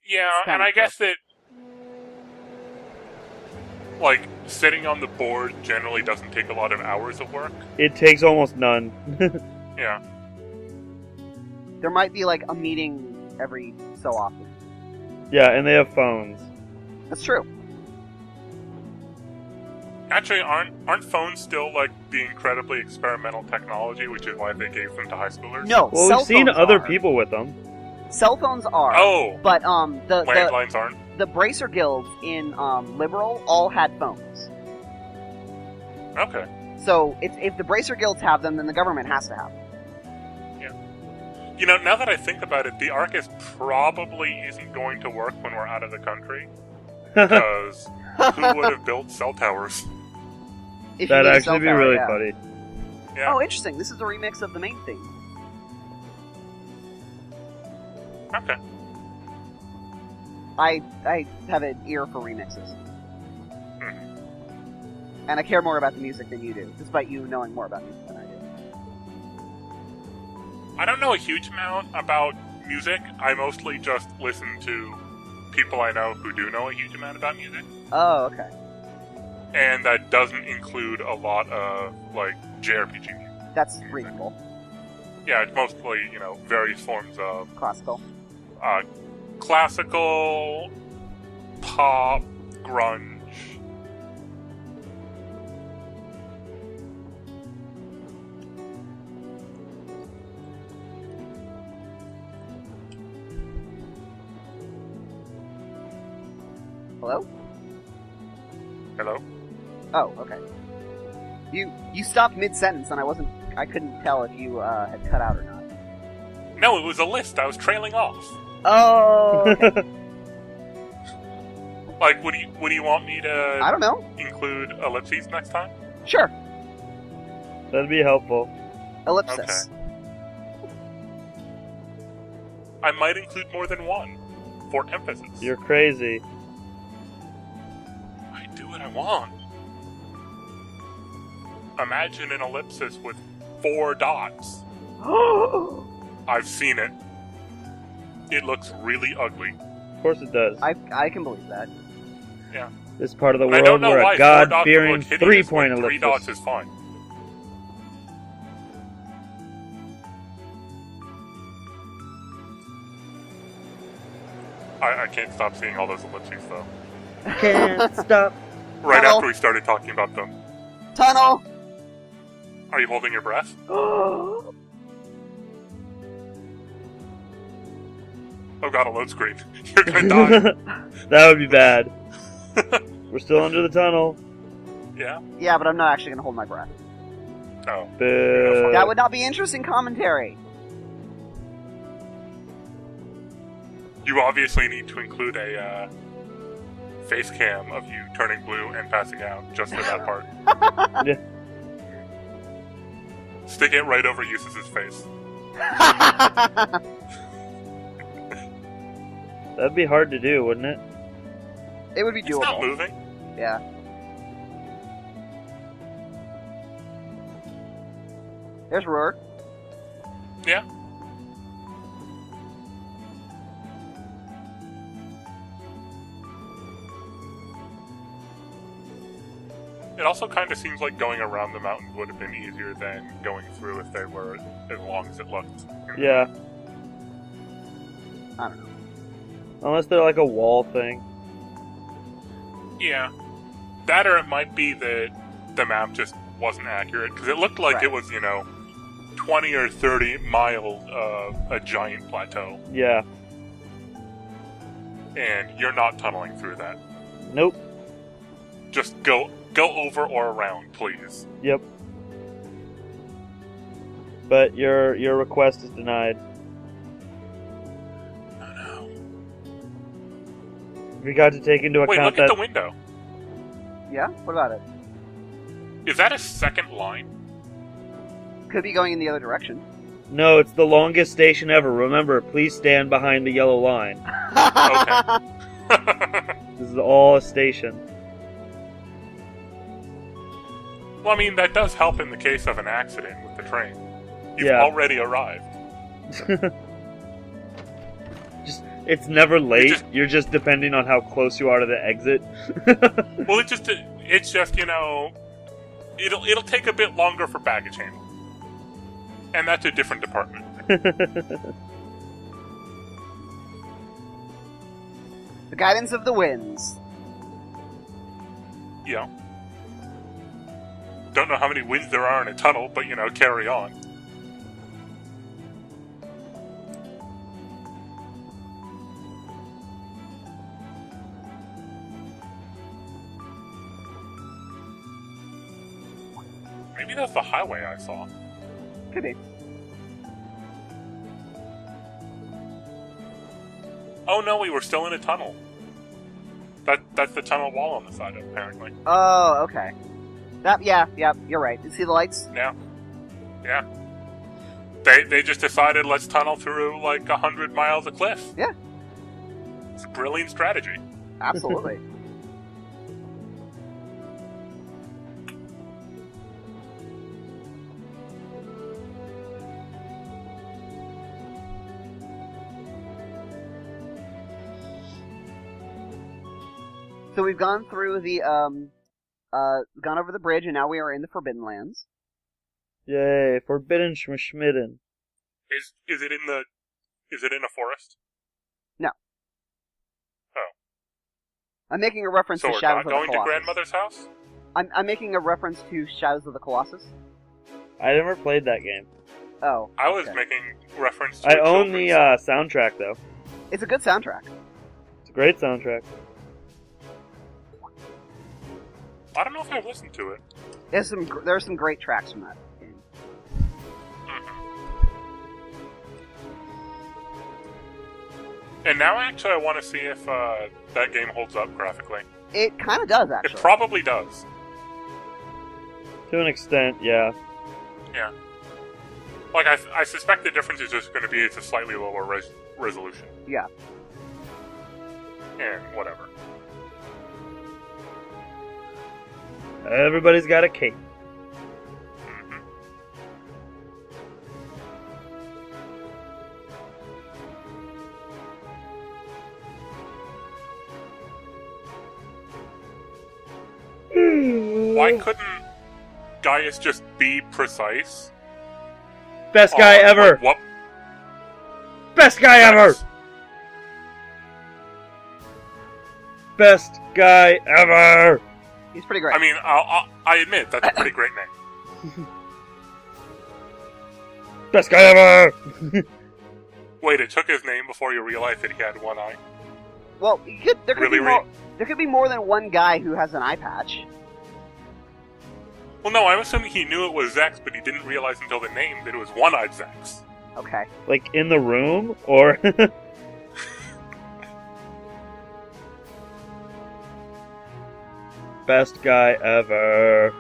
Yeah, and I guess that, like, sitting on the board generally doesn't take a lot of hours of work. It takes almost none. Yeah. There might be, like, a meeting every so often. Yeah, and they have phones. That's true. Actually, aren't phones still, like, the incredibly experimental technology, which is why they gave them to high schoolers? No, Well, cell we've seen phones other are. people with them. Cell phones are. Oh! But, the Landlines aren't? the bracer guilds in, Liberal all had phones. Okay. So, if the bracer guilds have them, then the government has to have them. You know, now that I think about it, the Arcus probably isn't going to work when we're out of the country. Because who would have built cell towers? If you That'd need a actually cell be tower, really yeah. funny. Yeah. Oh, interesting. This is a remix of the main theme. Okay. I have an ear for remixes. Hmm. And I care more about the music than you do, despite you knowing more about music than I do. I don't know a huge amount about music. I mostly just listen to people I know who do know a huge amount about music. Oh, okay. And that doesn't include a lot of, like, JRPG music. That's reasonable. Yeah, it's mostly, you know, various forms of Classical. classical, pop, grunge. Hello? Hello? Oh, okay. You stopped mid-sentence, and I couldn't tell if you, had cut out or not. No, it was a list. I was trailing off. Oh, okay. Like, would you want me to I don't know. include ellipses next time? Sure. That'd be helpful. Ellipsis. I might include more than one for emphasis. You're crazy. I do what I want. Imagine an ellipsis with 4 dots. I've seen it. It looks really ugly. Of course it does. I can believe that. Yeah. This part of the And I don't world know where why a 4 dots would God-fearing look hideous 3-point when 3 ellipsis. dots is fine. I can't stop seeing all those ellipses, though. Can't stop. Right Tunnel. after we started talking about them. Tunnel! Are you holding your breath? Oh, Oh god, a load screen. You're gonna die. That would be bad. We're still under the tunnel. Yeah? yeah, but I'm not actually gonna hold my breath. Oh. Boo. That would not be interesting commentary. You obviously need to include a face cam of you turning blue and passing out just for that part. Yeah. Stick it right over Eustace's face. That'd be hard to do, wouldn't it? It would be It's not doable. moving. Yeah. There's Roar. Yeah. It also kind of seems like going around the mountains would have been easier than going through if they were as long as it looked. Yeah. I don't know. Unless they're like a wall thing. Yeah. That or it might be that the map just wasn't accurate, because it looked like Right. it was, 20 or 30 miles of a giant plateau, Yeah. and you're not tunneling through that. Nope. Just go over or around, please. Yep. But your request is denied. Oh no. We got to take into Wait, account look at that the window. Yeah? What about it? Is that a second line? Could be going in the other direction. no, it's the longest station ever. Remember, please stand behind the yellow line. This is all a station. Well, I mean, that does help in the case of an accident with the train. You've Yeah. already arrived. It's never late. just- You're just depending on how close you are to the exit. Well, it's just it'll take a bit longer for baggage handling, and that's a different department. The guidance of the winds. Yeah. Don't know how many winds there are in a tunnel, but carry on. Maybe that's the highway I saw. Could be. Oh no, we were still in a tunnel. That's the tunnel wall on the side, apparently. Oh, okay. Yeah, you're right. You see the lights? Yeah. They just decided let's tunnel through like 100 miles of cliff. Yeah. It's a brilliant strategy. Absolutely. So we've gone through the gone over the bridge, and now we are in the Forbidden Lands. Yay, forbidden schmidden. Is it in a forest? No. Oh. I'm making a reference So to we're Shadows not of the going to Colossus. grandmother's house? I'm making a reference to Shadows of the Colossus. I never played that game. Oh. I was okay. making reference to I a own the children's- soundtrack, though. It's a good soundtrack. It's a great soundtrack. I don't know if I've listened to it. There are some great tracks from that game. And now, actually, I want to see if that game holds up graphically. It kind of does, It actually. probably does. To an extent, yeah. Yeah. Like, I suspect the difference is just going to be it's a slightly lower resolution. Yeah. And whatever. Everybody's got a cape. Mhm. Why couldn't Gaius just be precise? Best guy on, ever! like, what? Best guy ever! Best guy ever! He's pretty great. I mean, I admit that's a pretty great name. Best guy ever! Wait, it took his name before you realized that he had one eye. well, there could Really, be more. There could be more than one guy who has an eye patch. Well, no, I'm assuming he knew it was Zex, but he didn't realize until the name that it was One-Eyed Zex. Okay. Like, in the room? Or... Best guy ever.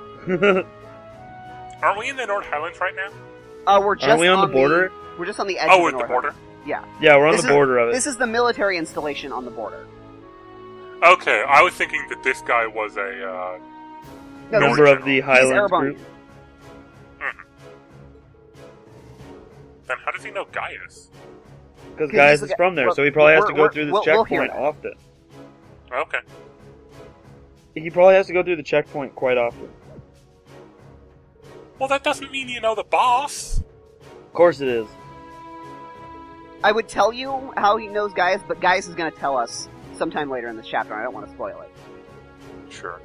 Aren't we in the North Highlands right now? We're just Aren't we on the border? We're just on the edge. Oh, of at the the border? Yeah. Yeah, we're on This the is- border of it. This is the military installation on the border. Okay, I was thinking that this guy was a, No, Member Member he's- of the he's Highlands Erebonian. group. Then how does he know Gaius? Because 'Cause Gaius he's is the from guy- there, well, so he probably has to we're- go through this we'll hear checkpoint that. often. Okay. He probably has to go through the checkpoint quite often. Well, that doesn't mean you know the boss. Of course it is. I would tell you how he knows Gaius, but Gaius is going to tell us sometime later in this chapter, and I don't want to spoil it. Sure.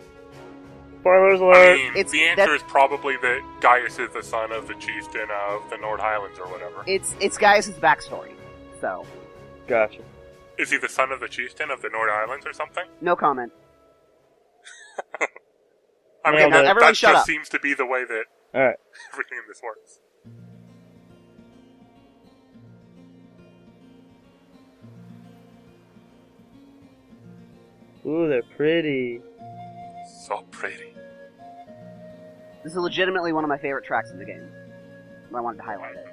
Spoilers I alert! mean, It's- the answer is probably that Gaius is the son of the chieftain of the North Highlands or whatever. It's Gaius' backstory, so Gotcha. Is he the son of the chieftain of the North Highlands or something? no comment. I Nailed mean, it. that Everyone shut just up. seems to be the way that Alright. everything in this works. Ooh, they're pretty. So pretty. This is legitimately one of my favorite tracks in the game. I wanted to highlight it.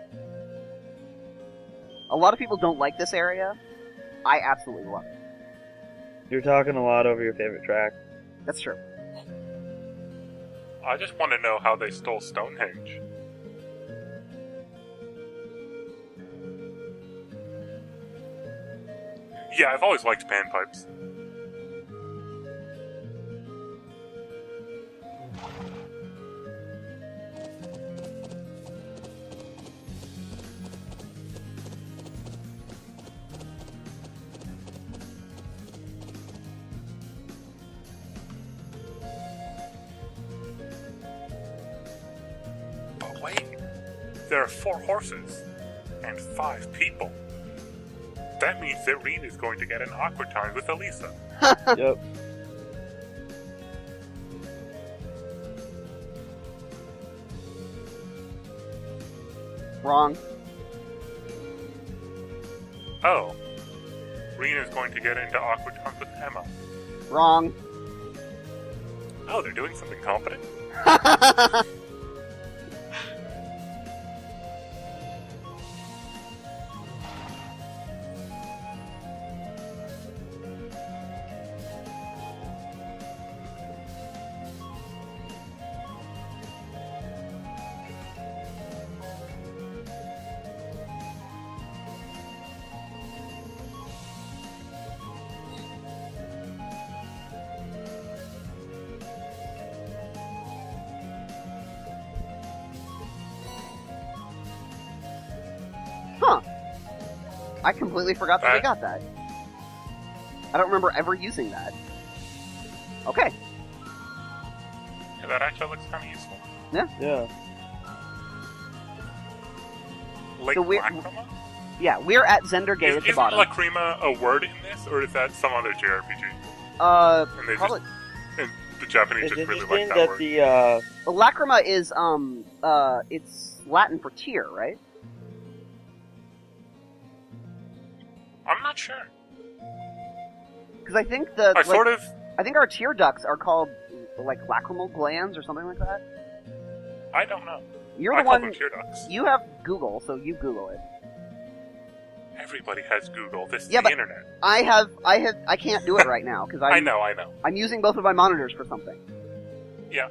A lot of people don't like this area. I absolutely love it. You're talking a lot over your favorite track. That's true. I just want to know how they stole Stonehenge. Yeah, I've always liked panpipes. But wait, there are 4 horses and 5 people. That means that Reen is going to get an awkward time with Elisa. Yep. Wrong. Oh. Reen is going to get into awkward times with Emma. Wrong. Oh, they're doing something competent? Huh. I completely forgot that we got that. I don't remember ever using that. Okay. Yeah, that actually looks kind of useful. Yeah. Lake So we're- Lacrima? Yeah, we're at Zendergate at the Isn't bottom. Lacrima a word in this, or is that some other JRPG? And they Probably. and the Japanese It's just really interesting like that that word. the, Lacrima is, it's Latin for tear, right? I'm not sure. Because I think I think our tear ducts are called, like, lacrimal glands or something like that. I don't know. You're I the call one, them tear ducts. you have Google, so you Google it. Everybody has Google. This is Yeah, the but- internet. I can't do it right now, because I know. I'm using both of my monitors for something. Yeah.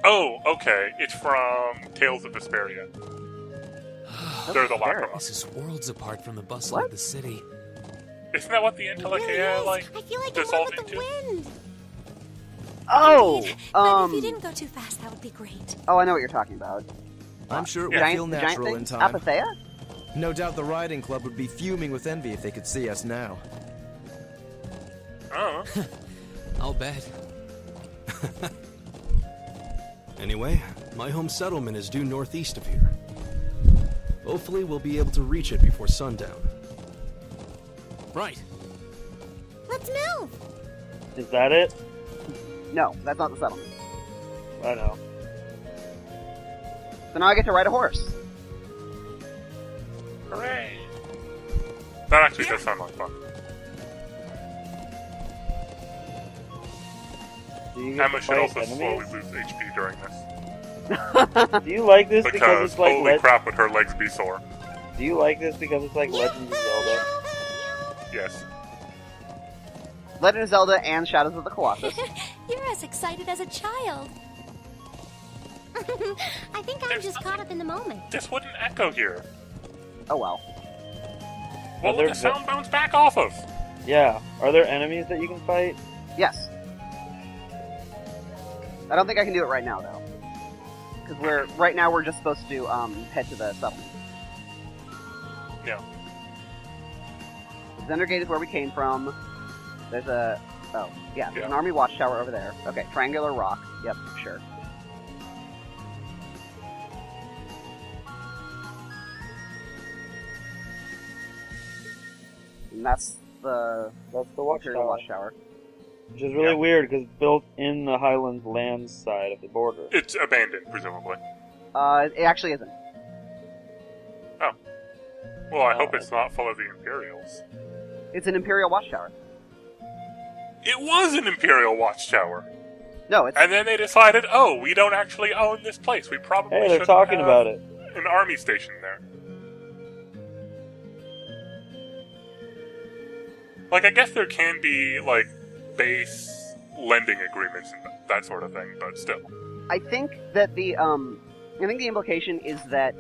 Oh, okay. It's from Tales of Vesperia. They're the Lacrima. This is worlds apart from the bustle What? of the city. Isn't that what the Entelecheia, I feel like I'm dissolve one with the into? wind. Oh! But if you didn't go too fast, that would be great. Oh, I know what you're talking about. I'm sure it Yeah. would Giant, feel the giant natural in things? time. Apatheia? No doubt the riding club would be fuming with envy if they could see us now. Oh. I'll bet. Anyway, my home settlement is due northeast of here. Hopefully we'll be able to reach it before sundown. Right. Let's move. is that it? No, that's not the settlement. I know. So now I get to ride a horse. Hooray! That actually does sound like fun. Do you get Emma to should fight also enemies? slowly lose HP during this. Do you like this because Because it's like holy crap would her legs be sore. Do you like this because it's like Legend of Zelda? Yes. Legend of Zelda and Shadows of the Colossus. You're as excited as a child. I think I'm There's just caught up in the moment. This wouldn't echo here. Oh well. What there would the sound bounce back off of? Yeah. Are there enemies that you can fight? Yes. I don't think I can do it right now, though. Because right now we're just supposed to, head to the settlement. Yeah. Zendergate is where we came from. There's a... Oh, yeah, there's an army watchtower over there. Okay, triangular rock. Yep, sure. And that's the That's the Imperial watchtower. watchtower. Which is really weird because it's built in the Highlands land side of the border. It's abandoned, presumably. It actually isn't. Well, I hope it's not full of the Imperials. It's an Imperial watchtower. It was an Imperial watchtower! No, it's... And then they decided, oh, we don't actually own this place. We probably Hey, they're should talking have about it. an army station there. Like, I guess there can be, like, base lending agreements and that sort of thing, but still. I think that the implication is that,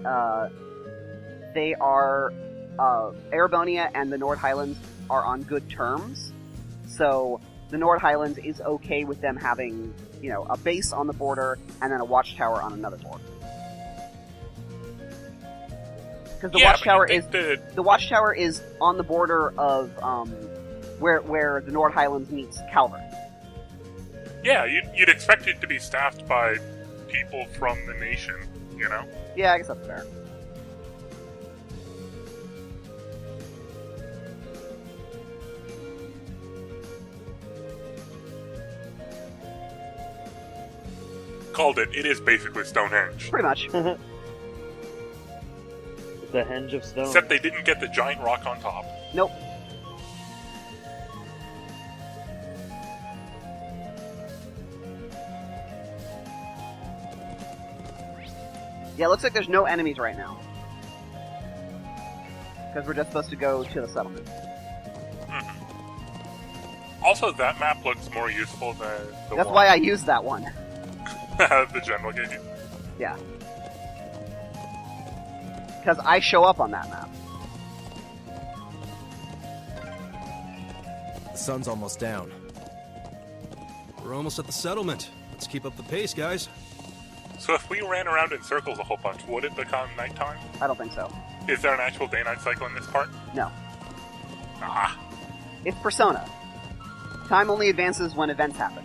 they are Erebonia and the Nord Highlands are on good terms, so the Nord Highlands is okay with them having, a base on the border and then a watchtower on another border. Because the watchtower is on the border of where the Nord Highlands meets Calvert. Yeah, you'd expect it to be staffed by people from the nation, Yeah, I guess that's fair. Called it. It is basically Stonehenge. Pretty much. The henge of stone. Except they didn't get the giant rock on top. Nope. Yeah, it looks like there's no enemies right now. Because we're just supposed to go to the settlement. Mm-hmm. Also, that map looks more useful than the That's one why I used that one. the general gave you. Yeah. Because I show up on that map. The sun's almost down. We're almost at the settlement. Let's keep up the pace, guys. So if we ran around in circles a whole bunch, would it become nighttime? I don't think so. Is there an actual day-night cycle in this part? No. Ah. It's Persona. Time only advances when events happen.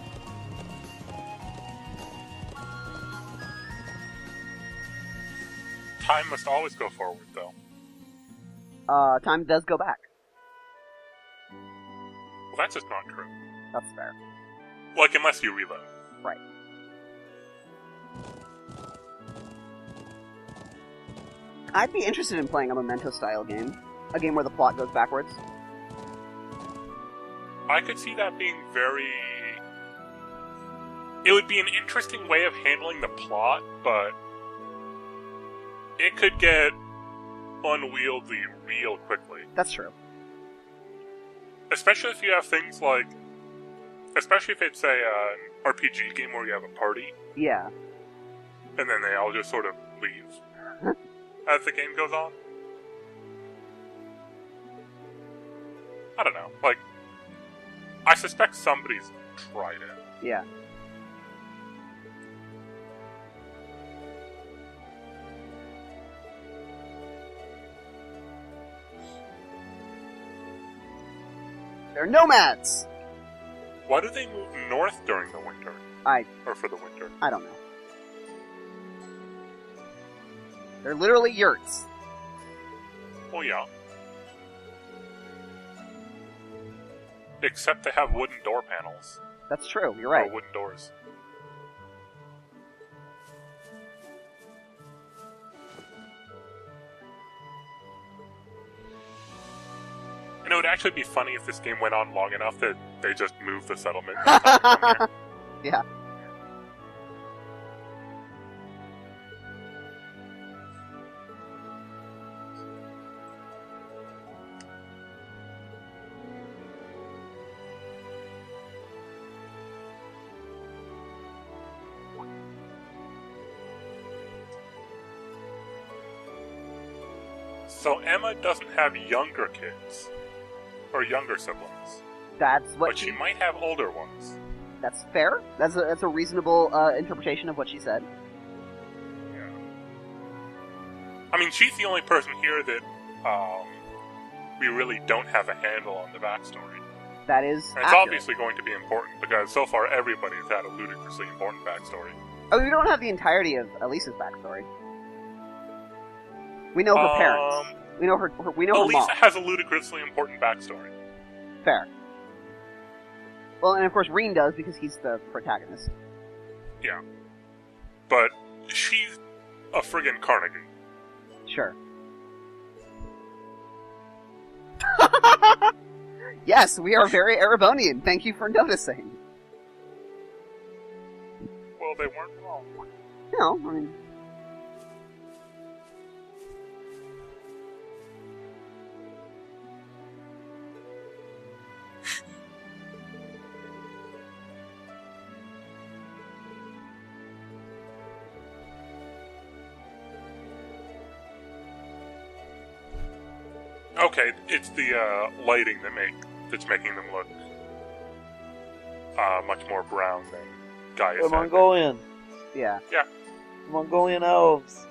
Time must always go forward, though. Time does go back. Well, that's just not true. That's fair. Like, unless you reload. Right. I'd be interested in playing a Memento-style game. A game where the plot goes backwards. I could see that being very... It would be an interesting way of handling the plot, but... it could get unwieldy real quickly. That's true. Especially if you have things like... Especially if it's an RPG game where you have a party, Yeah. and then they all just sort of leave as the game goes on. I don't know. Like, I suspect somebody's tried it. Yeah. They're nomads! Why do they move north during the winter? Or for the winter? I don't know. They're literally yurts. Well, yeah. Except they have wooden door panels. That's true, you're right. Or wooden doors. And it would actually be funny if this game went on long enough that they just moved the settlement. Yeah. So Emma doesn't have younger kids. Or younger siblings. That's what But she might have older ones. That's fair. That's a reasonable interpretation of what she said. Yeah. I mean, she's the only person here that we really don't have a handle on the backstory. That is And it's accurate. obviously going to be important, because so far everybody's had a ludicrously important backstory. Oh, we don't have the entirety of Elisa's backstory. We know her parents. We know her. We know her Elisa mom. has a ludicrously important backstory. Fair. Well, and of course, Reen does because he's the protagonist. Yeah. But she's a friggin' Carnegie. Sure. Yes, we are very Erebonian. Thank you for noticing. Well, they weren't wrong. No, I mean. Okay, it's the lighting that's making them look much more brown than Gaia The said. Mongolian. Yeah. Mongolian elves.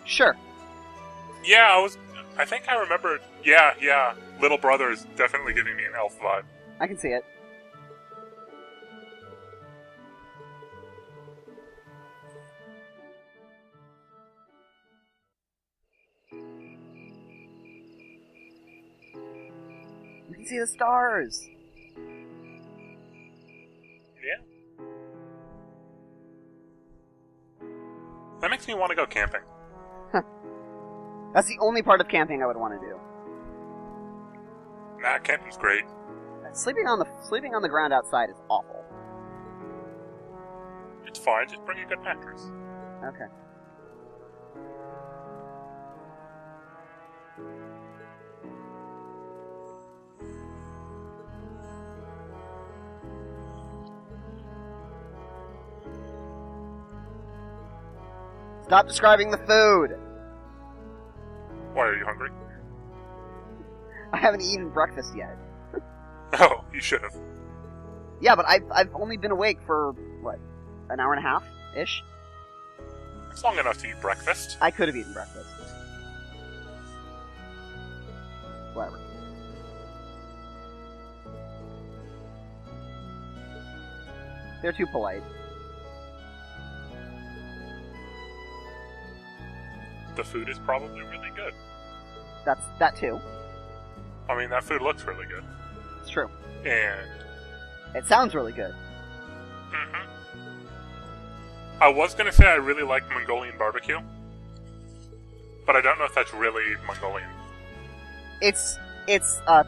Sure. Yeah, I think I remember. Yeah. Little brother is definitely giving me an elf vibe. I can see it. You can see the stars. Yeah. That makes me want to go camping. That's the only part of camping I would want to do. Nah, camping's great. Sleeping on the ground outside is awful. It's fine, just bring a good mattress. Okay. Stop describing the food! Why, are you hungry? I haven't eaten breakfast yet. Oh, you should have. Yeah, but I've only been awake for, what, an hour and a half-ish? It's long enough to eat breakfast. I could have eaten breakfast. Whatever. They're too polite. The food is probably really good. That too. I mean, that food looks really good. It's true. And It sounds really good. I was gonna say I really like Mongolian barbecue, but I don't know if that's really Mongolian. It's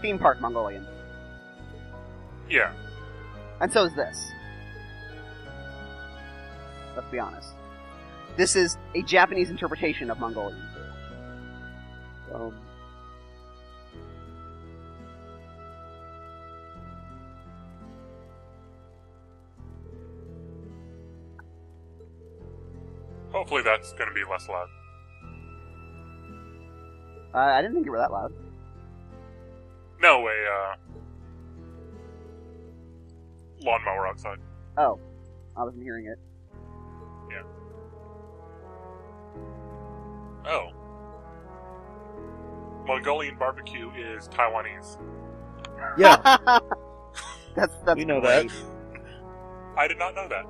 theme park Mongolian. Yeah. And so is this. Let's be honest. This is a Japanese interpretation of Mongolian food. Hopefully that's gonna be less loud. I didn't think you were that loud. No, a lawnmower outside. Oh. I wasn't hearing it. Yeah. Oh. Mongolian barbecue is Taiwanese. Yeah, that's we know great. that. I did not know that.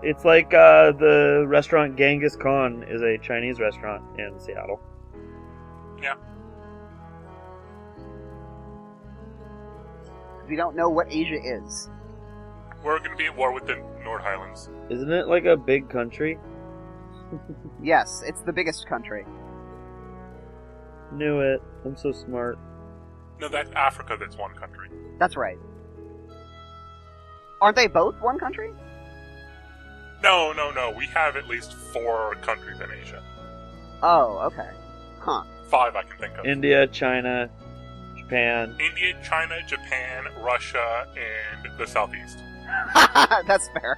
It's like the restaurant Genghis Khan is a Chinese restaurant in Seattle. Yeah. We don't know what Asia is. We're gonna be at war with the North Highlands. Isn't it like a big country? Yes, it's the biggest country. Knew it. I'm so smart. No, that's Africa that's one country. That's right. Aren't they both one country? No. We have at least 4 countries in Asia. Oh, okay. Huh. 5 I can think of. India, China, Japan. India, China, Japan, Russia, and the Southeast. That's fair.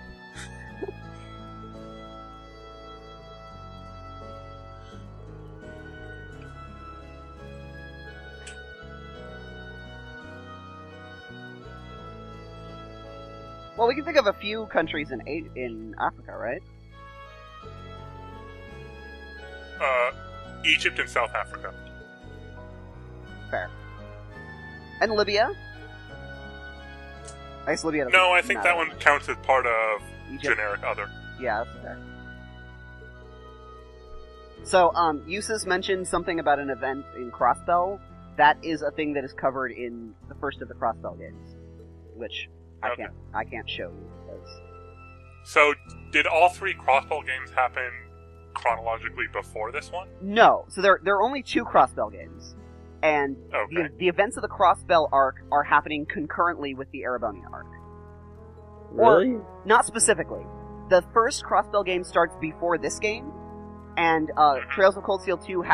Well, we can think of a few countries in Africa, right? Egypt and South Africa. Fair. And Libya? I guess Libya doesn't No, I think matter. that one counts as part of Egypt. generic other. Yeah, that's fair. So, Eustace mentioned something about an event in Crossbell. That is a thing that is covered in the first of the Crossbell games, which Okay. I can't show you because So, did all 3 Crossbow games happen chronologically before this one? no. So there are only 2 Crossbell games, and Okay. the events of the Crossbell arc are happening concurrently with the Erebonia arc. Really? Not specifically. The first Crossbell game starts before this game, and Trails of Cold Steel 2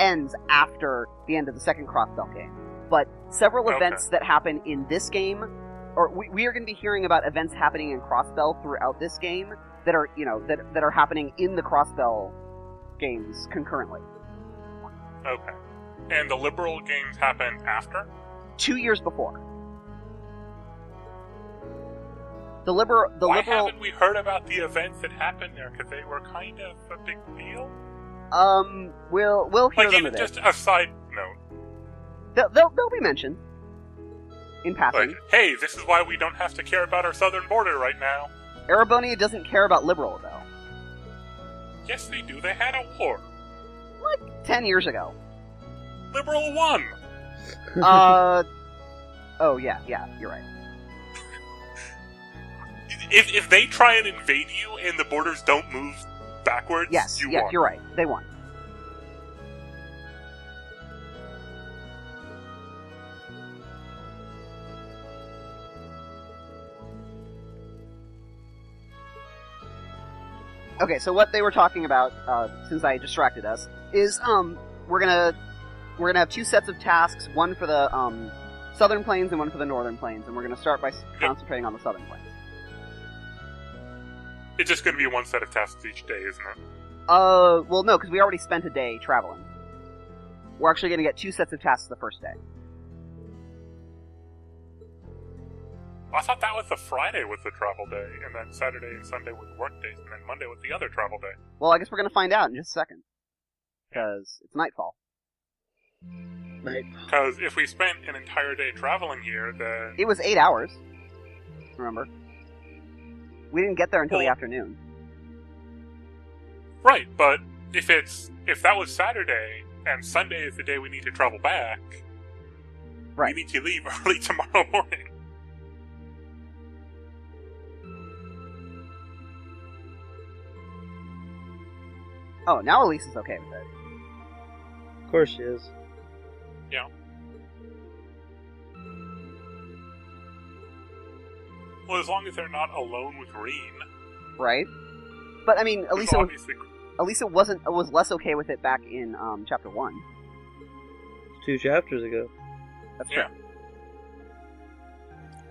ends after the end of the second Crossbell game. But several Okay. events that happen in this game, or we are going to be hearing about events happening in Crossbell throughout this game that are, that are happening in the Crossbell games concurrently. Okay. And the liberal games happened after? 2 years before. Why haven't we heard about the events that happened there? Because they were kind of a big deal? We'll hear Like, them even a bit. just a side note. They'll be mentioned. In passing. Like, hey, this is why we don't have to care about our southern border right now. Erebonia doesn't care about Liberal, though. Yes, they do. They had a war. Like 10 years ago. Liberal won. Oh, yeah, you're right. If they try and invade you and the borders don't move backwards, Yes, you yeah, won. you're right. They won. Okay, so what they were talking about, since I distracted us, is we're gonna have 2 sets of tasks, one for the southern plains and one for the northern plains, and we're gonna start by concentrating on the southern plains. It's just going to be one set of tasks each day, isn't it? Well, no, because we already spent a day traveling. We're actually gonna get 2 sets of tasks the first day. I thought that was the Friday was the travel day, and then Saturday and Sunday were the work days, and then Monday was the other travel day. Well, I guess we're gonna find out in just a second. Because it's nightfall. Because if we spent an entire day traveling here, then... It was 8 hours. Remember? We didn't get there until the afternoon. Right, but if that was Saturday, and Sunday is the day we need to travel back, Right. we need to leave early tomorrow morning. Oh, now Elise is okay with it. Of course she is. Yeah. Well, as long as they're not alone with Reen. Right? But, I mean, who's obviously... Elisa was less okay with it back in chapter 1. 2 chapters ago. That's true. Yeah.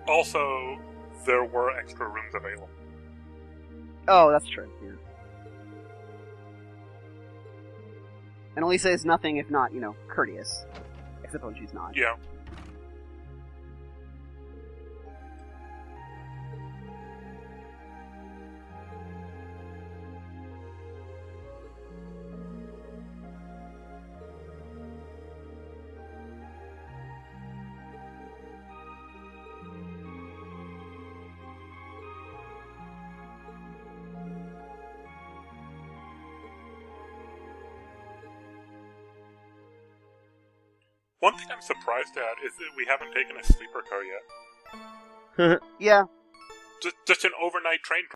Also, there were extra rooms available. Oh, that's true. Yeah. And Elisa is nothing if not, courteous. Except when she's not. Yeah. One thing I'm surprised at is that we haven't taken a sleeper car yet. Yeah. Just an overnight train